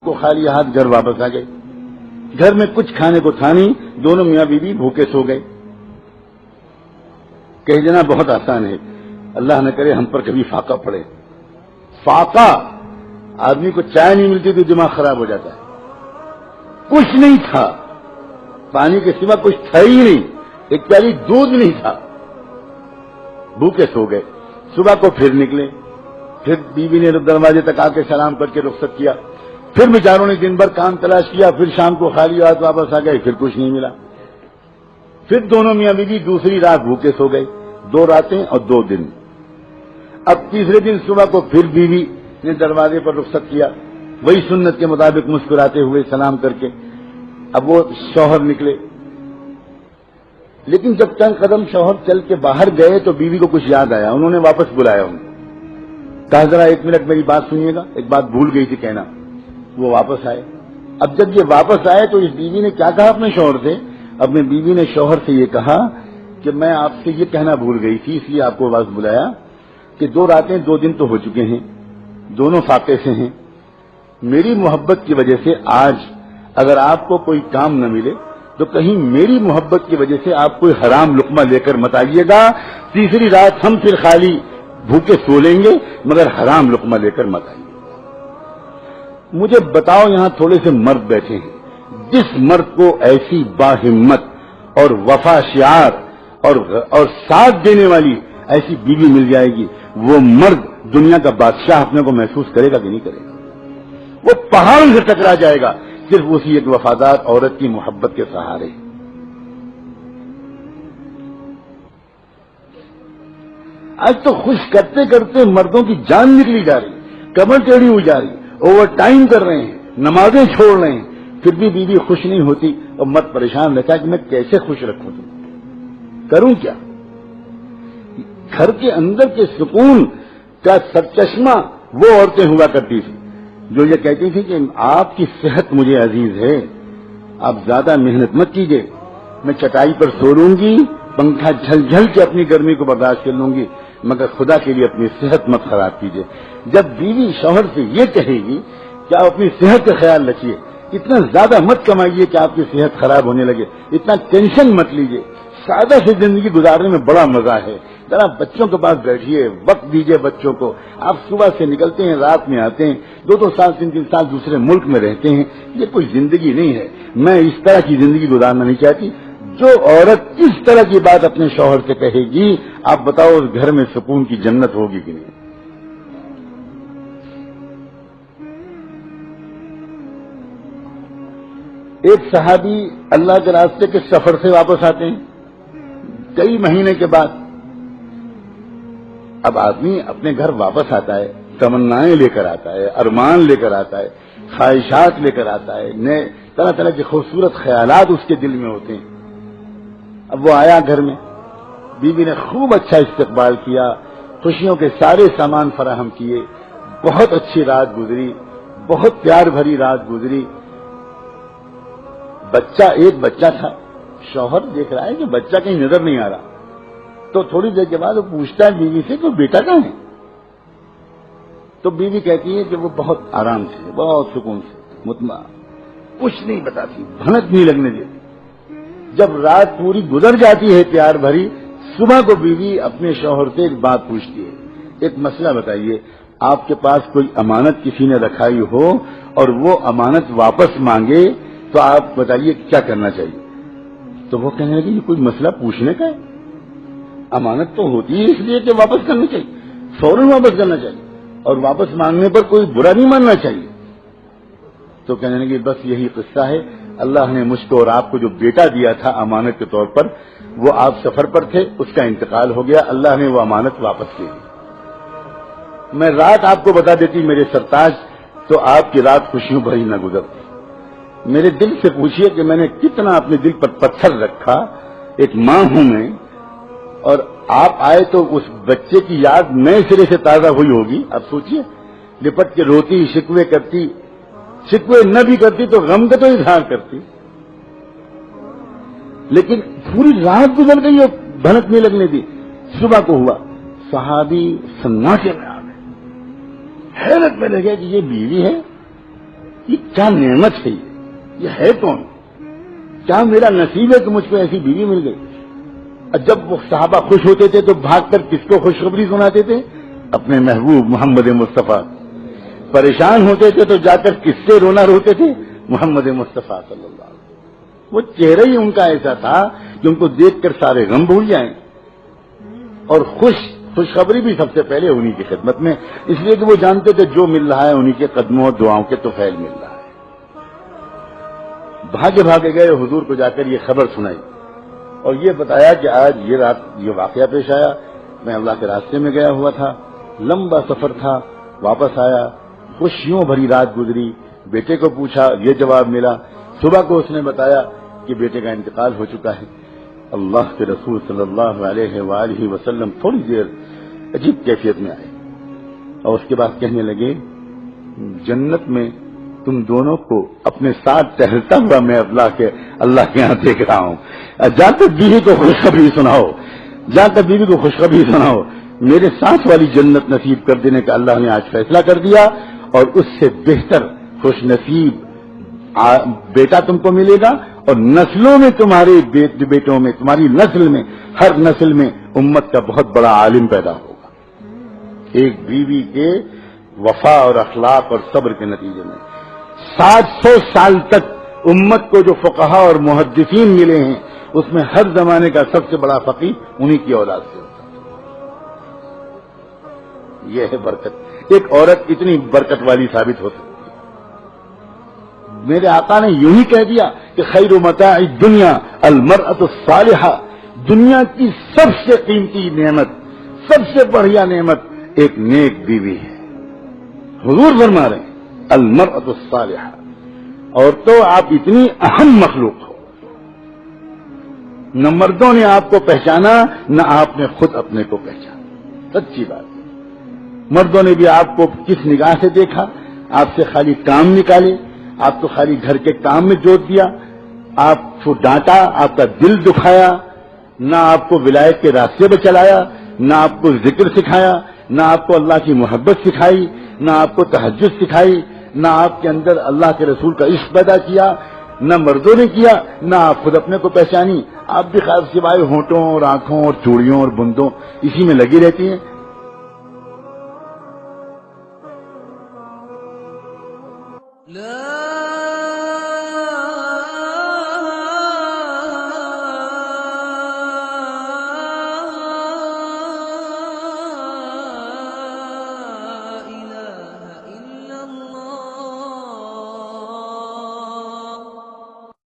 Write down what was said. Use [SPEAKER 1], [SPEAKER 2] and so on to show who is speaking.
[SPEAKER 1] کو خالی ہاتھ گھر واپس آ گئے. گھر میں کچھ کھانے کو تھا نہیں, دونوں میاں بیوی بھوکے سو گئے. کہہ دینا بہت آسان ہے, اللہ نہ کرے ہم پر کبھی فاقہ پڑے. فاقہ, آدمی کو چائے نہیں ملتی تو دماغ خراب ہو جاتا ہے. کچھ نہیں تھا, پانی کے سوا کچھ تھا ہی نہیں, ایک پیالی دودھ نہیں تھا. بھوکے سو گئے. صبح کو پھر نکلے, پھر بیوی نے دروازے تک آ کے سلام کر کے رخصت کیا. پھر بیچاروں نے دن بھر کام تلاش کیا, پھر شام کو خالی ہاتھ واپس آ گئے, پھر کچھ نہیں ملا. پھر دونوں میاں بیوی دوسری رات بھوکے سو گئے, 2 راتیں اور 2 دن. اب تیسرے دن صبح کو پھر بیوی نے دروازے پر رخصت کیا, وہی سنت کے مطابق مسکراتے ہوئے سلام کر کے. اب وہ شوہر نکلے, لیکن جب چند قدم شوہر چل کے باہر گئے تو بیوی کو کچھ یاد آیا. انہوں نے واپس بلایا, کہا ذرا 1 منٹ میری بات سنیے گا, ایک بات بھول گئی تھی کہنا. وہ واپس آئے. اب جب یہ واپس آئے تو اس بیوی نے کیا کہا اپنے شوہر سے؟ اپنے بیوی نے شوہر سے یہ کہا کہ میں آپ سے یہ کہنا بھول گئی تھی, اس لیے آپ کو واپس بلایا کہ 2 راتیں 2 دن تو ہو چکے ہیں, دونوں فاقے سے ہیں. میری محبت کی وجہ سے آج اگر آپ کو کوئی کام نہ ملے تو کہیں میری محبت کی وجہ سے آپ کوئی حرام لقمہ لے کر مت آئیے گا. تیسری رات ہم پھر خالی بھوکے سو لیں گے, مگر حرام لقمہ لے کر مت آئیے. مجھے بتاؤ, یہاں تھوڑے سے مرد بیٹھے ہیں, جس مرد کو ایسی باہمت اور وفا شعار اور ساتھ دینے والی ایسی بیوی مل جائے گی, وہ مرد دنیا کا بادشاہ اپنے کو محسوس کرے گا کہ نہیں کرے گا؟ وہ پہاڑ سے ٹکرا جائے گا صرف اسی ایک وفادار عورت کی محبت کے سہارے. آج تو خوش کرتے کرتے مردوں کی جان نکلی جا رہی, کمر ٹیڑھی ہوئی جا رہی, اوور ٹائم کر رہے ہیں, نمازیں چھوڑ رہے ہیں, پھر بھی بیوی خوش نہیں ہوتی اور مرد پریشان رہتا ہے کہ میں کیسے خوش رکھوں, کروں کیا؟ گھر کے اندر کے سکون کا سرچشمہ وہ عورتیں ہوا کرتی تھی جو یہ کہتی تھی کہ آپ کی صحت مجھے عزیز ہے, آپ زیادہ محنت مت کیجیے, میں چٹائی پر سو لوں گی, پنکھا جھل جھل کے اپنی گرمی کو برداشت کر لوں گی, مگر خدا کے لیے اپنی صحت مت خراب کیجیے. جب بیوی شوہر سے یہ کہے گی کہ آپ اپنی صحت کا خیال رکھیے, اتنا زیادہ مت کمائیے کہ آپ کی صحت خراب ہونے لگے, اتنا ٹینشن مت لیجیے, سادہ سی زندگی گزارنے میں بڑا مزہ ہے, ذرا بچوں کے پاس بیٹھیے, وقت دیجیے بچوں کو. آپ صبح سے نکلتے ہیں, رات میں آتے ہیں, 2 سال 3 سال دوسرے ملک میں رہتے ہیں, یہ کوئی زندگی نہیں ہے. میں اس طرح کی زندگی گزارنا نہیں چاہتی. جو عورت اس طرح کی بات اپنے شوہر سے کہے گی, آپ بتاؤ اس گھر میں سکون کی جنت ہوگی کہ نہیں؟ ایک صحابی اللہ کے راستے کے سفر سے واپس آتے ہیں کئی مہینے کے بعد. اب آدمی اپنے گھر واپس آتا ہے, تمنائیں لے کر آتا ہے, ارمان لے کر آتا ہے, خواہشات لے کر آتا ہے, نئے طرح طرح کے خوبصورت خیالات اس کے دل میں ہوتے ہیں. اب وہ آیا گھر میں, بیوی نے خوب اچھا استقبال کیا, خوشیوں کے سارے سامان فراہم کیے, بہت اچھی رات گزری, بہت پیار بھری رات گزری. ایک بچہ تھا, شوہر دیکھ رہا ہے کہ بچہ کہیں نظر نہیں آ رہا, تو تھوڑی دیر کے بعد وہ پوچھتا ہے بیوی سے کہ بیٹا کہاں ہے؟ تو بیوی کہتی ہے کہ وہ بہت آرام سے, بہت سکون سے, مطمئن, کچھ نہیں بتاتی, بھنک نہیں لگنے دیتی. جب رات پوری گزر جاتی ہے پیار بھری, صبح کو بیوی اپنے شوہر سے ایک بات پوچھتی ہے, ایک مسئلہ بتائیے, آپ کے پاس کوئی امانت کسی نے رکھائی ہو اور وہ امانت واپس مانگے تو آپ بتائیے کیا کرنا چاہیے؟ تو وہ کہنے لگے یہ کوئی مسئلہ پوچھنے کا ہے, امانت تو ہوتی ہے اس لیے کہ واپس کرنی چاہیے, فوراً واپس کرنا چاہیے, اور واپس مانگنے پر کوئی برا نہیں ماننا چاہیے. تو کہنے لگے بس یہی قصہ ہے, اللہ نے مجھ کو اور آپ کو جو بیٹا دیا تھا امانت کے طور پر, وہ آپ سفر پر تھے, اس کا انتقال ہو گیا, اللہ نے وہ امانت واپس لے لی. میں رات آپ کو بتا دیتی میرے سرتاج, تو آپ کی رات خوشیوں بھری نہ گزرتی. میرے دل سے پوچھئے کہ میں نے کتنا اپنے دل پر پتھر رکھا, ایک ماں ہوں میں, اور آپ آئے تو اس بچے کی یاد نئے سرے سے تازہ ہوئی ہوگی. اب سوچئے, لپٹ کے روتی, شکوے کرتی, شکوے نہ بھی کرتی تو غم کا تو اظہار کرتی, لیکن پوری رات گزر گئی اور بھنک نہیں لگنے دی. صبح کو ہوا, صحابی سناٹے میں آ گئے, حیرت میں لگے کہ یہ بیوی ہے, یہ کیا نعمت ہے، یہ ہے کون؟ کیا میرا نصیب ہے کہ مجھ کو ایسی بیوی مل گئی؟ جب وہ صحابہ خوش ہوتے تھے تو بھاگ کر کس کو خوشخبری سناتے تھے؟ اپنے محبوب محمد مصطفیٰ. پریشان ہوتے تھے تو جا کر کس سے رونا روتے تھے؟ محمد مصطفیٰ صلی اللہ علیہ وسلم. وہ چہرہ ہی ان کا ایسا تھا کہ ان کو دیکھ کر سارے غم بھول جائیں، اور خوشخبری بھی سب سے پہلے انہی کی خدمت میں، اس لیے کہ وہ جانتے تھے جو مل رہا ہے انہی کے قدموں اور دعاؤں کے طفیل مل رہا ہے. بھاگے بھاگے گئے حضور کو جا کر یہ خبر سنائی اور یہ بتایا کہ آج یہ رات یہ واقعہ پیش آیا، میں اللہ کے راستے میں گیا ہوا تھا، لمبا سفر تھا، واپس آیا، خوشیوں بھری رات گزری. بیٹے کو پوچھا، یہ جواب ملا. صبح کو اس نے بتایا کہ بیٹے کا انتقال ہو چکا ہے. اللہ کے رسول صلی اللہ علیہ وآلہ وسلم تھوڑی دیر عجیب کیفیت میں آئے اور اس کے بعد کہنے لگے، جنت میں تم دونوں کو اپنے ساتھ ٹہلتا ہوا میں اللہ کے ہاں دیکھ رہا ہوں. جا کر بیوی کو خوشخبری سناؤ، جا کر بیوی کو خوشخبری سناؤ، میرے ساتھ والی جنت نصیب کر دینے کا اللہ نے آج فیصلہ کر دیا، اور اس سے بہتر خوش نصیب بیٹا تم کو ملے گا، اور نسلوں میں تمہارے بیٹوں میں، تمہاری نسل میں، ہر نسل میں امت کا بہت بڑا عالم پیدا ہوگا. ایک بیوی کے وفا اور اخلاق اور صبر کے نتیجے میں 700 سال تک امت کو جو فقہا اور محدثین ملے ہیں اس میں ہر زمانے کا سب سے بڑا فقیہ انہی کی اولاد سے ہوتا ہے. یہ ہے برکت. ایک عورت اتنی برکت والی ثابت ہو سکتی ہے. میرے آقا نے یوں ہی کہہ دیا کہ خیر متاع الدنیا المرأة الصالحہ، دنیا کی سب سے قیمتی نعمت، سب سے بڑھیا نعمت ایک نیک بیوی ہے. حضور فرما رہے ہیں المرأة الصالحہ. اور تو آپ اتنی اہم مخلوق ہو، نہ مردوں نے آپ کو پہچانا نہ آپ نے خود اپنے کو پہچانا. سچی بات ہے. مردوں نے بھی آپ کو کس نگاہ سے دیکھا؟ آپ سے خالی کام نکالے، آپ کو خالی گھر کے کام میں جوت دیا، آپ کو ڈانٹا، آپ کا دل دکھایا، نہ آپ کو ولایت کے راستے پہ چلایا، نہ آپ کو ذکر سکھایا، نہ آپ کو اللہ کی محبت سکھائی، نہ آپ کو تہجد سکھائی، نہ آپ کے اندر اللہ کے رسول کا عشق پیدا کیا، نہ مردوں نے کیا، نہ آپ خود اپنے کو پہچانی. آپ بھی خیر سوائے ہونٹوں اور آنکھوں اور چوڑیوں اور بندوں اسی میں لگی رہتی ہیں.